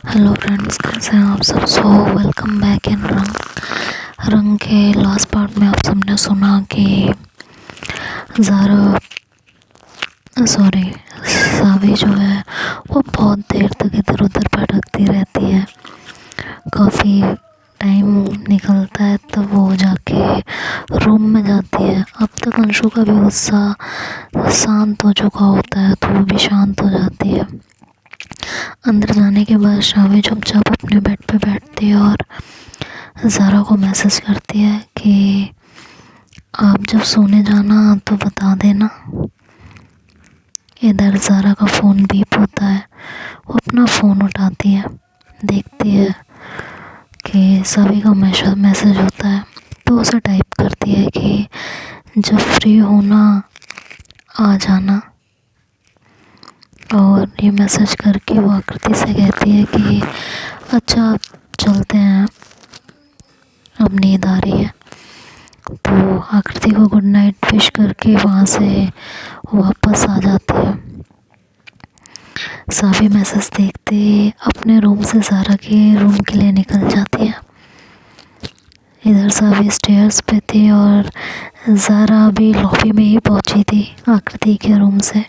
Hello friends, कैसे हैं आप सब। वेलकम बैक इन रंग रंग के लास्ट पार्ट में आप सबने सुना कि ज़ारा सावी जो है वो बहुत देर तक इधर उधर भटकती रहती है। काफ़ी टाइम निकलता है तब वो जाके रूम में जाती है। अब तक अंशु का भी गुस्सा शांत हो चुका होता है तो वो भी शांत हो जाती है। अंदर जाने के बाद शावी चुपचाप अपने बेड पे बैठती है और ज़ारा को मैसेज करती है कि आप जब सोने जाना तो बता देना। इधर ज़ारा का फ़ोन बीप होता है। वो अपना फ़ोन उठाती है, देखती है कि सभी का मैसेज होता है तो उसे टाइप करती है कि जब फ्री होना आ जाना। और ये मैसेज करके वो आकृति से कहती है कि अच्छा अब चलते हैं, अब नींद आ रही है। तो आकृति को गुड नाइट विश करके वहाँ से वापस आ जाती है। सावी मैसेज देखते अपने रूम से ज़ारा के रूम के लिए निकल जाती है। इधर सावी स्टेयर्स पे थी और ज़ारा अभी लॉबी में ही पहुंची थी आकृति के रूम से।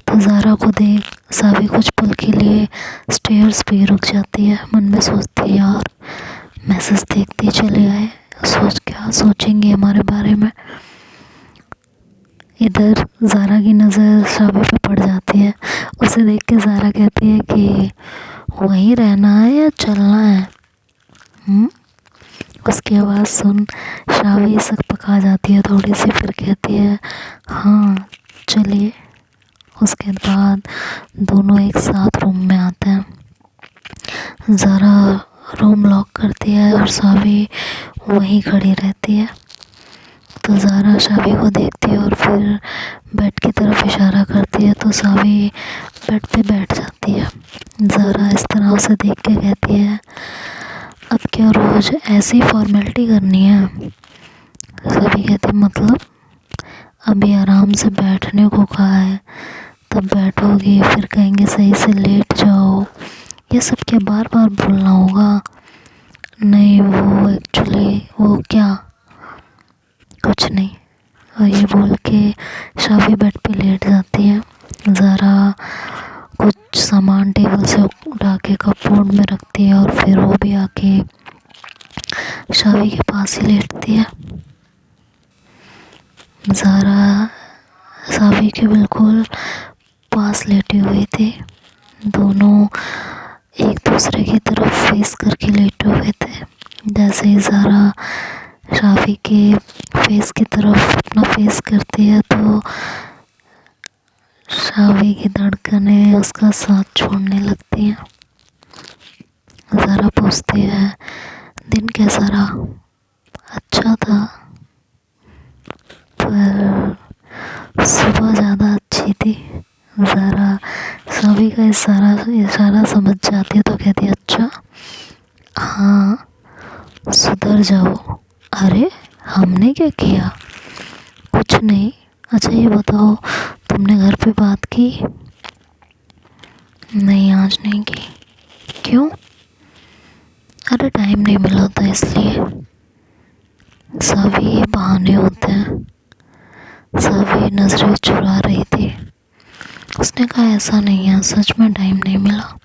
तो ज़ारा को देख सावी कुछ पल के लिए स्टेयर्स पे रुक जाती है। मन में सोचती है यार मैसेज देखते चले आए, क्या सोचेंगे हमारे बारे में। इधर ज़ारा की नज़र सावी पे पड़ जाती है। उसे देख के ज़ारा कहती है कि वहीं रहना है या चलना है। उसकी आवाज़ सुन शावी सक पका जाती है थोड़ी सी, फिर कहती है हाँ चलिए। उसके बाद दोनों एक साथ रूम में आते हैं। ज़ारा रूम लॉक करती है और सावी वहीं खड़ी रहती है। तो ज़ारा शावी को देखती है और फिर बेड की तरफ इशारा करती है तो सावी बेड पे बैठ जाती है। ज़ारा इस तरह उसे देख के कहती है अब क्या रोज़ ऐसी फॉर्मेलिटी करनी है। सावी कहती मतलब अभी आराम से बैठने को कहा है, तब बैठोगी फिर कहेंगे सही से लेट जाओ, ये सब क्या बार बार बोलना होगा। नहीं वो एक्चुअली वो क्या कुछ नहीं। और ये बोल के शावी बेड पे लेट जाती है। ज़ारा कुछ सामान टेबल से उठा के कपबोर्ड में रखती है और फिर वो भी आके शावी के पास ही लेटती है। ज़ारा सावी के बिल्कुल पास लेटी हुई थी। दोनों एक दूसरे की तरफ फेस करके लेटे हुए थे। जैसे ही ज़ारा शावी के फेस की तरफ अपना फेस करती है तो शावी की धड़कनें उसका साथ छोड़ने लगती हैं। ज़ारा पूछती है दिन कैसा रहा। अच्छा था पर सुबह ज़्यादा अच्छी थी। ज़ारा शावी का इशारा समझ जाती है तो कहती है अच्छा हाँ सुधर जाओ। अरे हमने क्या किया। कुछ नहीं। अच्छा ये बताओ तुमने घर पे बात की। नहीं आज नहीं की। क्यों। अरे टाइम नहीं मिला था इसलिए। सभी बहाने होते हैं। सभी नजरें चुरा रही थी। उसने कहा ऐसा नहीं है, सच में टाइम नहीं मिला।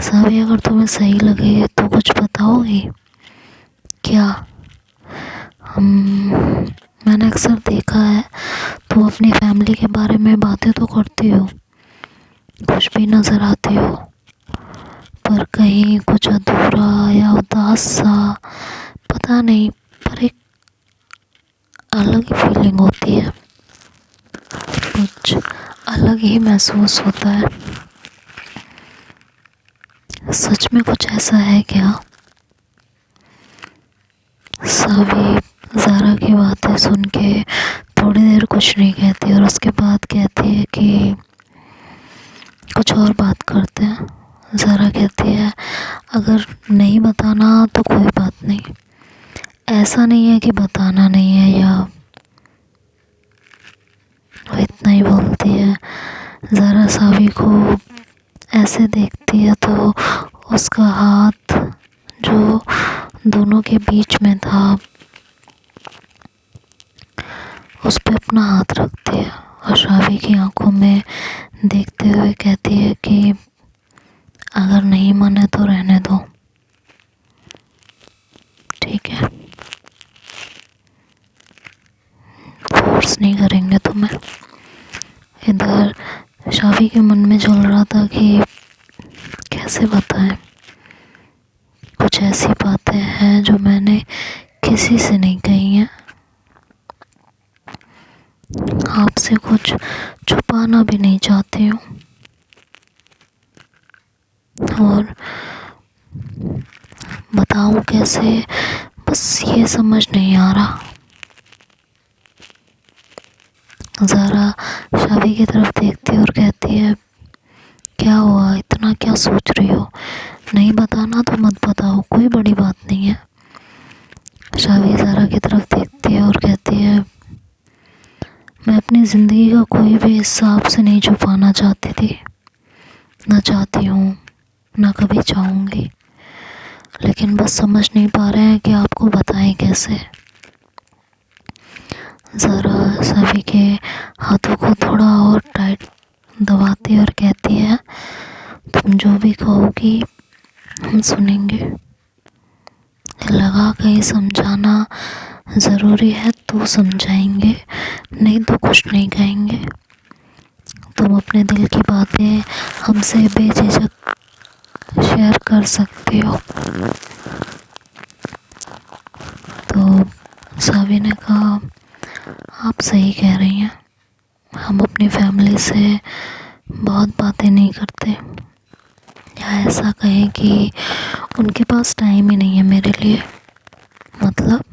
सभी अगर तुम्हें सही लगे तो कुछ बताओगी क्या। हम मैंने अक्सर देखा है तुम अपनी फैमिली के बारे में बातें तो करती हो, खुश भी नज़र आती हो, पर कहीं कुछ अधूरा या उदास सा पता नहीं, पर एक अलग ही फीलिंग होती है, कुछ अलग ही महसूस होता है। सच में कुछ ऐसा है क्या। सभी ज़ारा की बातें सुन के थोड़ी देर कुछ नहीं कहती और उसके बाद कहती है कि कुछ और बात करते हैं। ज़ारा कहती है अगर नहीं बताना तो कोई बात नहीं, ऐसा नहीं है कि बताना नहीं है या। वो इतना ही बोलती है। ज़ारा सावी को ऐसे देखती है तो उसका हाथ जो दोनों के बीच में था उस पे अपना हाथ रखती है और शावी की आंखों में देखते हुए कहती है कि अगर नहीं माने तो रहने दो, ठीक है, फोर्स नहीं करेंगे तुम्हें। इधर शावी के मन में चल रहा था कि कैसे बताएं, कुछ ऐसी बातें हैं जो मैंने किसी से नहीं कही हैं, आपसे कुछ छुपाना भी नहीं चाहती हूँ और बताऊँ कैसे, बस ये समझ नहीं आ रहा। ज़ारा शावी की तरफ देखती है और कहती है क्या हुआ, इतना क्या सोच रही हो, नहीं बताना तो मत बताओ, कोई बड़ी बात नहीं है। शावी ज़ारा की तरफ देखती है और कहती है मैं अपनी ज़िंदगी का कोई भी हिस्सा आपसे नहीं छुपाना चाहती थी, ना चाहती हूँ, ना कभी चाहूँगी, लेकिन बस समझ नहीं पा रहे हैं कि आपको बताएं कैसे। ज़ारा शावी के हाथों को थोड़ा और टाइट दबाती है और कहती है तुम जो भी कहोगी हम सुनेंगे, लगा कहीं समझाना ज़रूरी है तो समझाएंगे, नहीं तो कुछ नहीं कहेंगे। तुम अपने दिल की बातें हमसे बेझिझक शेयर कर सकती हो। तो शावी ने कहा आप सही कह रही हैं, हम अपनी फैमिली से बहुत बातें नहीं करते, या ऐसा कहें कि उनके पास टाइम ही नहीं है मेरे लिए। मतलब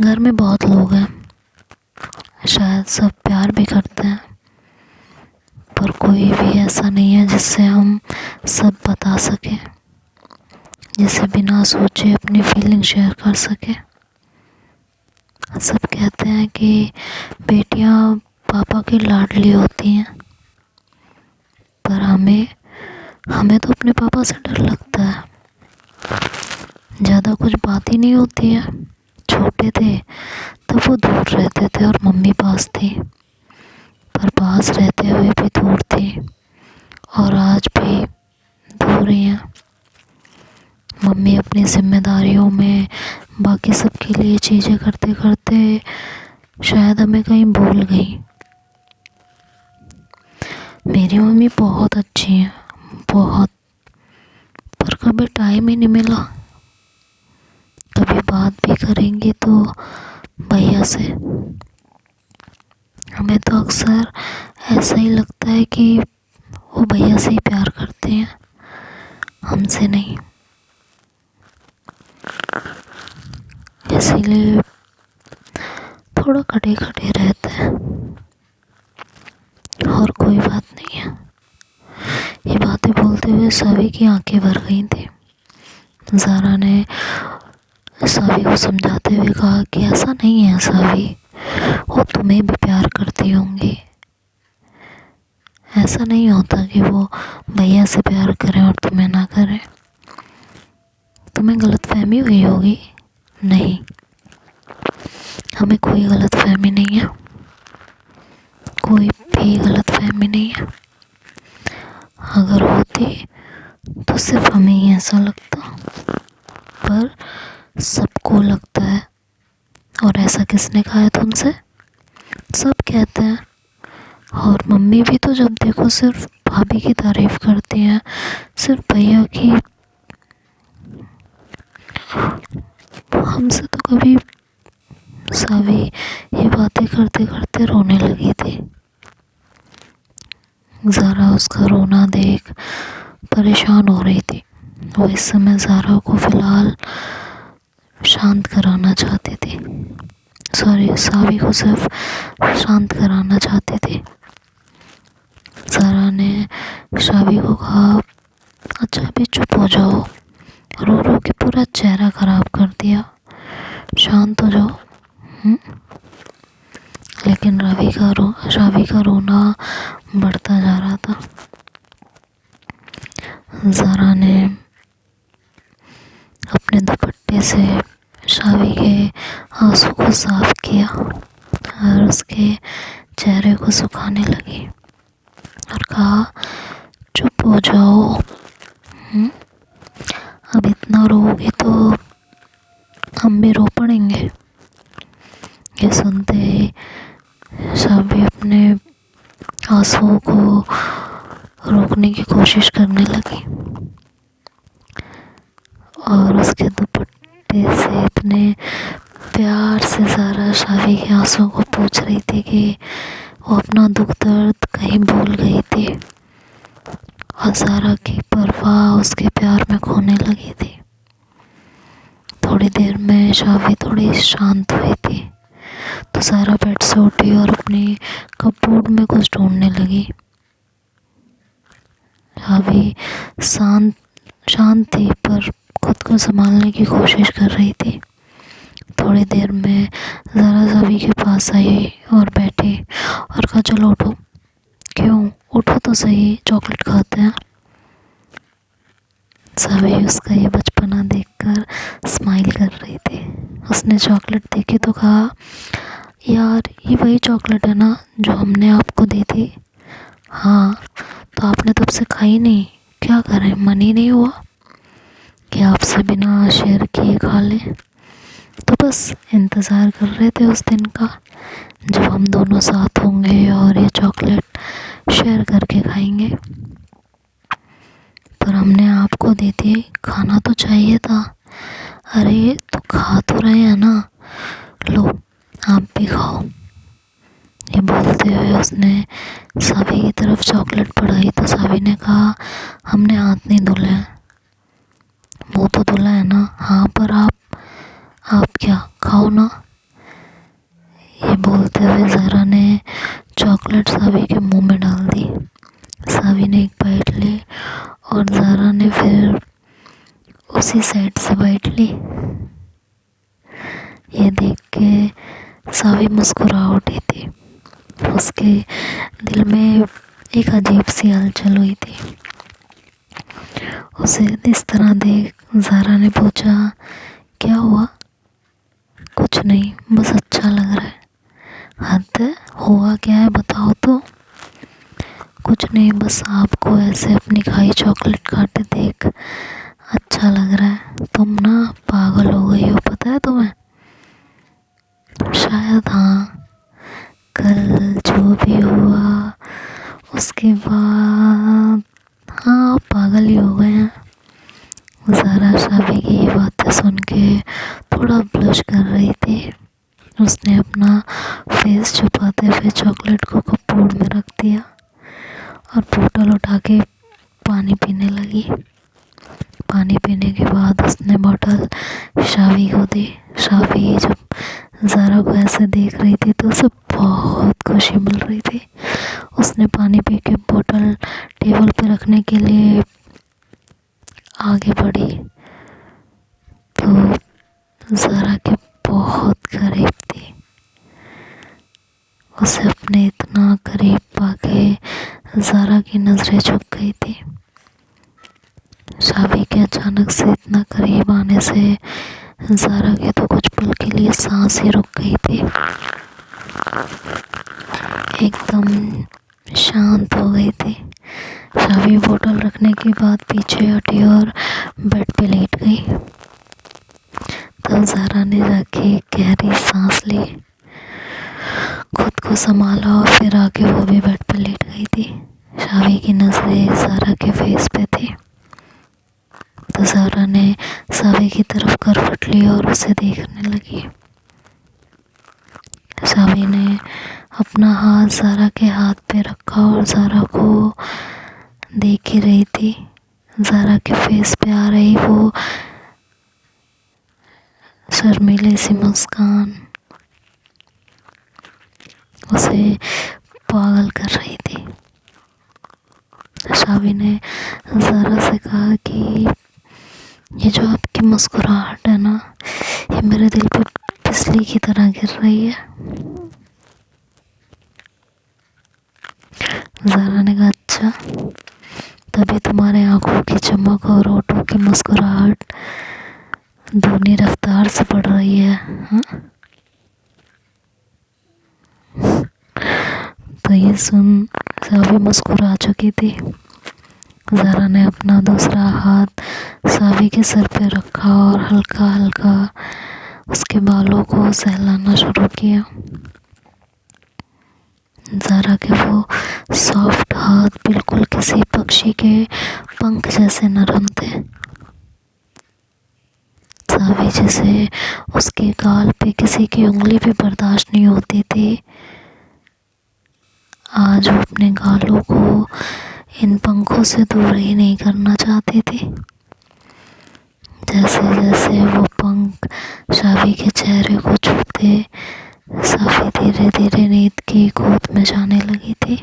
घर में बहुत लोग हैं, शायद सब प्यार भी करते हैं, पर कोई भी ऐसा नहीं है जिससे हम सब बता सकें, जिसे बिना सोचे अपनी फीलिंग शेयर कर सके। सब कहते हैं कि बेटियां पापा की लाडली होती हैं, पर हमें तो अपने पापा से डर लगता है, ज़्यादा कुछ बात ही नहीं होती है। छोटे थे तब वो दूर रहते थे और मम्मी पास थी, पर पास रहते हुए भी दूर थी और आज भी दूर ही हैं। मम्मी अपनी जिम्मेदारियों में बाकी सबके लिए चीज़ें करते करते शायद हमें कहीं भूल गई। मेरी मम्मी बहुत अच्छी हैं, बहुत, पर कभी टाइम ही नहीं मिला। कभी बात भी करेंगी तो भैया से, हमें तो अक्सर ऐसा ही लगता है कि वो भैया से ही प्यार करते हैं, हमसे नहीं। इसीलिए थोड़ा कटे कटे रहते हैं और कोई बात नहीं है। ये बातें बोलते हुए शावी की आंखें भर गई थी। ज़ारा ने शावी को समझाते हुए कहा कि ऐसा नहीं है शावी, वो तुम्हें भी प्यार करती होंगी, ऐसा नहीं होता कि वो भैया से प्यार करें और तुम्हें ना करें, तुम्हें गलतफहमी हुई होगी। नहीं, हमें कोई गलतफहमी नहीं है, कोई भी गलतफहमी नहीं है। अगर होती तो सिर्फ हमें ही ऐसा लगता, पर सबको लगता है। और ऐसा किसने कहा है तुमसे? सब कहते हैं। और मम्मी भी तो जब देखो सिर्फ भाभी की तारीफ करती हैं, सिर्फ भैया की। हमसे तो कभी शावी ये बातें करते करते रोने लगी थी। ज़ारा उसका रोना देख परेशान हो रही थी। वो इस समय ज़ारा को फ़िलहाल शांत कराना चाहती थी, शावी को सिर्फ शांत कराना चाहती थी। ज़ारा ने शावी को कहा अच्छा अभी चुप हो जाओ, रो रो के पूरा चेहरा ख़राब कर दिया, शांत हो जाओ। लेकिन शावी का रोना बढ़ता जा रहा था। ज़ारा ने अपने दुपट्टे से शावी के आंसू को साफ किया और उसके चेहरे को सुखाने लगी और कहा, चुप हो जाओ, अब इतना रोओगी तो हम भी रो पड़ेंगे। ये सुनते ही शावी अपने आंसुओं को रोकने की कोशिश करने लगी और उसके दुपट्टे से इतने प्यार से ज़ारा शावी के आंसुओं को पोंछ रही थी कि वो अपना दुख दर्द कहीं भूल गई थी और ज़ारा की परवाह उसके प्यार में खोने लगी थी। थोड़ी देर में शावी थोड़ी शांत हुई थी तो ज़ारा बेड से उठी और अपनी कपबोर्ड में कुछ ढूंढने लगी। शावी शांत थी पर खुद को संभालने की कोशिश कर रही थी। थोड़ी देर में ज़ारा शावी के पास आई और बैठी और कहा, चलो उठो। क्यों, उठो तो सही, चॉकलेट खाते हैं। शावी उसका ये बचपना देखकर स्माइल कर रही थी। उसने चॉकलेट देखी तो कहा, यार ये वही चॉकलेट है ना जो हमने आपको दी थी। हाँ, तो आपने तब से खाई नहीं, क्या करें, मन ही नहीं हुआ कि आपसे बिना शेयर किए खा लें। तो बस इंतज़ार कर रहे थे उस दिन का जब हम दोनों साथ होंगे और ये चॉकलेट शेयर करके खाएंगे। पर हमने आपको दे दी, खाना तो चाहिए था। अरे तो खा तो रहे हैं ना, लो आप भी खाओ। ये बोलते हुए उसने शावी की तरफ चॉकलेट बढ़ाई तो शावी ने कहा, हमने हाथ नहीं धुले हैं, मुँह तो धुला है ना। हाँ पर आप क्या, खाओ ना। ये बोलते हुए ज़ारा ने चॉकलेट शावी के मुंह में डाल दी। शावी ने एक बाइट ली और ज़ारा ने फिर उसी साइड से बाइट ली। ये देख के शावी मुस्कुरा उठी थी। उसके दिल में एक अजीब सी हलचल हुई थी। उसे इस तरह देख ज़ारा ने पूछा, क्या हुआ? कुछ नहीं, बस अच्छा लग रहा है। हद है, हुआ क्या है बताओ तो। कुछ नहीं, बस आपको ऐसे अपनी खाई चॉकलेट खाते देख अच्छा लग रहा है। तुम ना पागल हो गई हो, पता है तुम्हें? शायद हाँ, कल जो भी हुआ उसके बाद हाँ पागल ही हो गए हैं। ज़ारा शावी की ये बातें सुन के थोड़ा ब्लश कर रही थी। उसने अपना फेस छुपाते हुए चॉकलेट को कपबोर्ड में रख दिया और बोतल उठा के पानी पीने लगी। पानी पीने के बाद उसने बोतल शावी को दी। शावी जब ज़ारा को ऐसे देख रही थी तो उसे बहुत खुशी मिल रही थी। उसने पानी पी के बोतल टेबल पे रखने के लिए आगे बढ़ी तो ज़ारा के बहुत करीब थी। उसे अपने इतना करीब पाके ज़ारा की नज़रें झुक गई थी। शावी के अचानक से इतना करीब आने से ज़ारा के तो कुछ पल के लिए सांस ही रुक गई थी। एकदम शांत हो गई थी। शावी बोतल रखने के बाद पीछे हटी और बेड पे लेट गई। तब ज़ारा ने जाके गहरी सांस ली, खुद को संभाला और फिर आके वो भी बेड पे लेट गई थी। शावी की नज़रें ज़ारा के फेस पे थी तो ज़ारा ने शावी की तरफ करवट ली और उसे देखने लगी। शावी ने अपना हाथ ज़ारा के हाथ पे रखा और ज़ारा को देख ही रही थी। ज़ारा के फेस पे आ रही वो शर्मीली सी मुस्कान उसे पागल कर रही थी। शावी ने ज़ारा से कहा कि ये जो आपकी मुस्कुराहट है ना, ये मेरे दिल पे बिजली की तरह गिर रही है। ज़ारा अच्छा, तभी तुम्हारे आंखों की चमक और होठों की मुस्कुराहट दूनी रफ्तार से बढ़ रही है। हाँ? तो ये सुन सावी मुस्कुरा चुकी थी। ज़ारा ने अपना दूसरा हाथ सावी के सर पे रखा और हल्का हल्का उसके बालों को सहलाना शुरू किया। ज़ारा के वो सॉफ्ट हाथ बिल्कुल किसी पक्षी के पंख जैसे नरम थे। सावी जिसे उसके गाल पे किसी की उंगली भी बर्दाश्त नहीं होती थी, आज वो अपने गालों को इन पंखों से दूर ही नहीं करना चाहती थी। जैसे जैसे वो पंख सावी के चेहरे को छूते, सावी धीरे धीरे नींद की गोद में जाने लगी थी।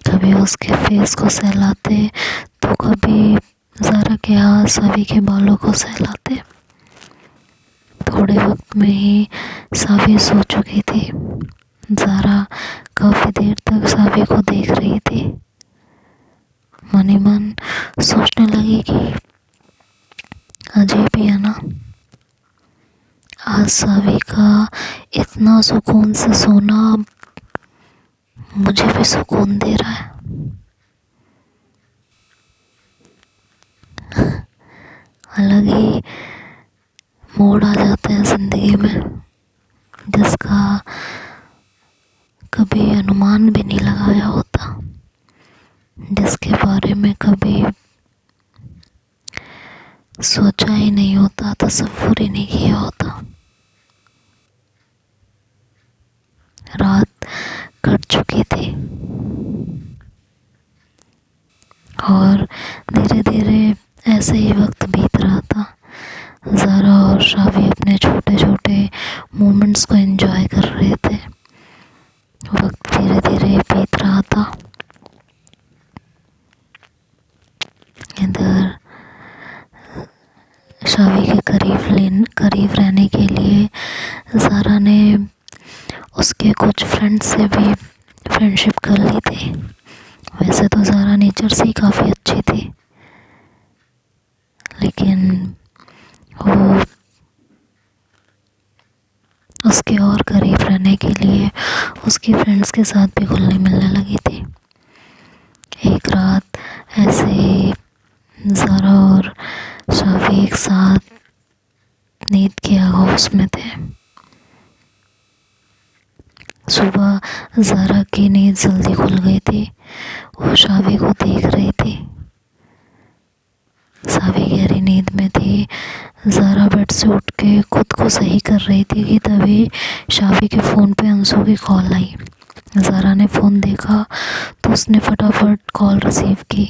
कभी उसके फेस को सहलाते तो कभी ज़ारा के हाथ सावी के बालों को सहलाते। थोड़े वक्त में ही सावी सो चुकी थी। ज़ारा काफ़ी देर तक सावी को देख रही थी। मन ही मन सोचने लगी कि अजीब ही है ना, आज सावी का इतना सुकून से सोना मुझे भी सुकून दे रहा है। अलग ही मोड़ आ जाते हैं ज़िंदगी में, जिसका कभी अनुमान भी नहीं लगाया होता, जिसके बारे में कभी सोचा ही नहीं होता, तसव्वुर ही नहीं किया होता। रात कट चुकी थी और धीरे धीरे ऐसे ही वक्त बीत रहा था। ज़ारा और सावी अपने छोटे छोटे मोमेंट्स को एंजॉय कर रहे थे। वक्त धीरे धीरे बीत रहा था। इधर सावी के करीब रहने के लिए ज़ारा ने उसके कुछ फ्रेंड्स से भी फ्रेंडशिप कर ली थी। वैसे तो ज़ारा नेचर से ही काफ़ी अच्छी थी, लेकिन वो उसके और करीब रहने के लिए उसकी फ्रेंड्स के साथ भी घुलने मिलने लगी थी। एक रात ऐसे ही ज़ारा और सावी एक साथ नींद के आगोश में थे। सुबह ज़ारा की नींद जल्दी खुल गई थी। वो सावी को देख रही थी। सावी गहरी नींद में थी। ज़ारा बेड से उठ के खुद को सही कर रही थी कि तभी सावी के फ़ोन पे अंशु की कॉल आई। ज़ारा ने फ़ोन देखा तो उसने फटाफट कॉल रिसीव की,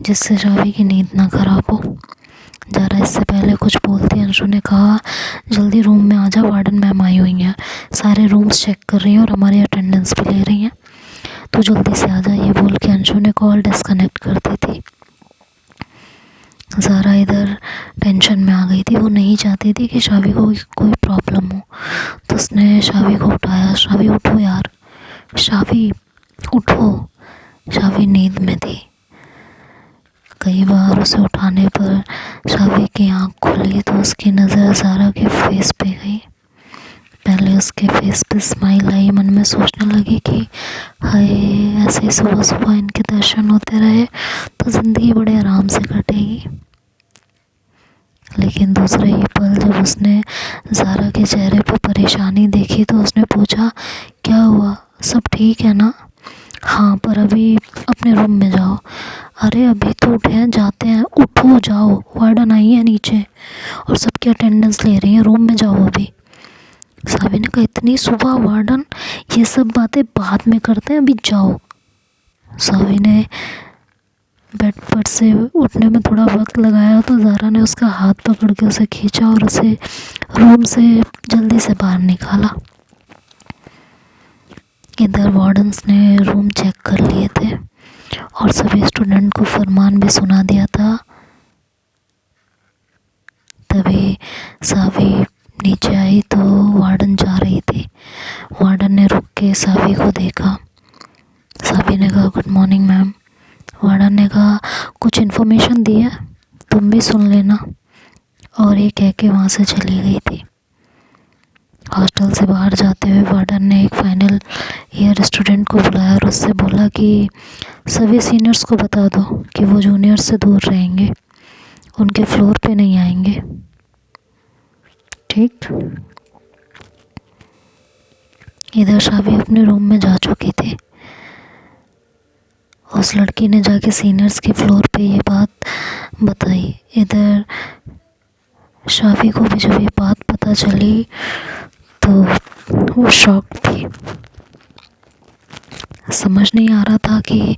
जिससे सावी की नींद ना ख़राब हो। ज़ारा इससे पहले कुछ बोलती अंशु ने कहा, जल्दी रूम में आ जा, वार्डन मैम आई हुई हैं, सारे रूम्स चेक कर रही हैं और हमारी अटेंडेंस भी ले रही हैं, तो जल्दी से आ जा। ये बोल के अंशु ने कॉल डिस्कनेक्ट कर दी थी। ज़ारा इधर टेंशन में आ गई थी। वो नहीं चाहती थी कि सावी को कोई प्रॉब्लम हो, तो उसने सावी को उठाया। सावी उठो यार, सावी उठो। सावी नींद में थी। कई बार उसे उठाने पर सावी की आँख खुली तो उसकी नज़र ज़ारा के फेस पे गई। पहले उसके फेस पे स्माइल आई। मन में सोचने लगी कि हाय, ऐसे सुबह सुबह इनके दर्शन होते रहे तो ज़िंदगी बड़े आराम से कटेगी। लेकिन दूसरे ही पल जब उसने ज़ारा के चेहरे पर परेशानी देखी तो उसने पूछा, क्या हुआ, सब ठीक है ना? हाँ, पर अभी अपने रूम में जाओ। अरे अभी तो उठे हैं, जाते हैं। उठो, जाओ, वार्डन आई है नीचे और सबकी अटेंडेंस ले रही है, रूम में जाओ अभी। सावी ने कहा, इतनी सुबह वार्डन, ये सब बातें बाद में करते हैं, अभी जाओ। सावी ने बेड पर से उठने में थोड़ा वक्त लगाया तो ज़ारा ने उसका हाथ पकड़ के उसे खींचा और उसे रूम से जल्दी से बाहर निकाला। इधर वार्डन्स ने रूम चेक कर लिए थे और सभी स्टूडेंट को फरमान भी सुना दिया था। तभी सावी नीचे आई तो वार्डन जा रही थी। वार्डन ने रुक के सावी को देखा। शाबी ने कहा गुड मॉर्निंग मैम। वार्डन ने कहा कुछ इन्फॉर्मेशन दी है, तुम भी सुन लेना। और ये कह के वहाँ से चली गई थी। हॉस्टल से बाहर जाते हुए वार्डन ने एक फाइनल ईयर स्टूडेंट को बुलाया और उससे बोला कि सभी सीनियर्स को बता दो कि वो जूनियर्स से दूर रहेंगे, उनके फ्लोर पे नहीं आएंगे, ठीक। इधर शाबी अपने रूम में जा चुकी थी। उस लड़की ने जाके सीनियर्स के फ्लोर पे ये बात बताई। इधर शाबी को भी जब ये बात पता चली तो वो शॉक थी। समझ नहीं आ रहा था कि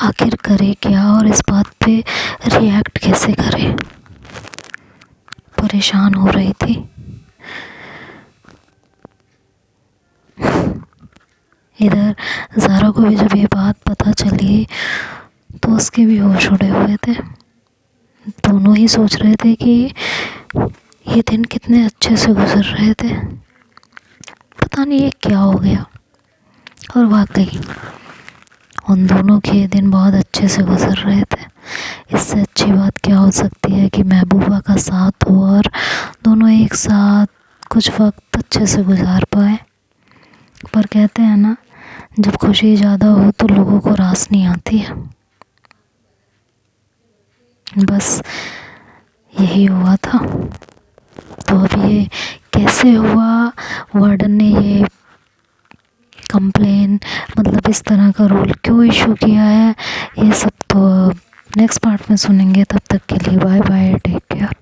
आखिर करे क्या और इस बात पे रिएक्ट कैसे करे। परेशान हो रही थी। इधर ज़ारा को भी जब ये बात पता चली तो उसके भी होश उड़े हुए थे। दोनों ही सोच रहे थे कि ये दिन कितने अच्छे से गुजर रहे थे, पता नहीं ये क्या हो गया। और वाकई उन दोनों के ये दिन बहुत अच्छे से गुजर रहे थे। इससे अच्छी बात क्या हो सकती है कि महबूबा का साथ हो और दोनों एक साथ कुछ वक्त अच्छे से गुजार पाए। पर कहते हैं ना, जब खुशी ज़्यादा हो तो लोगों को रास नहीं आती है। बस यही हुआ था। तो अब ये कैसे हुआ, वार्डन ने ये कंप्लेन मतलब इस तरह का रूल क्यों इशू किया है, ये सब तो नेक्स्ट पार्ट में सुनेंगे। तब तक के लिए बाय बाय, टेक केयर।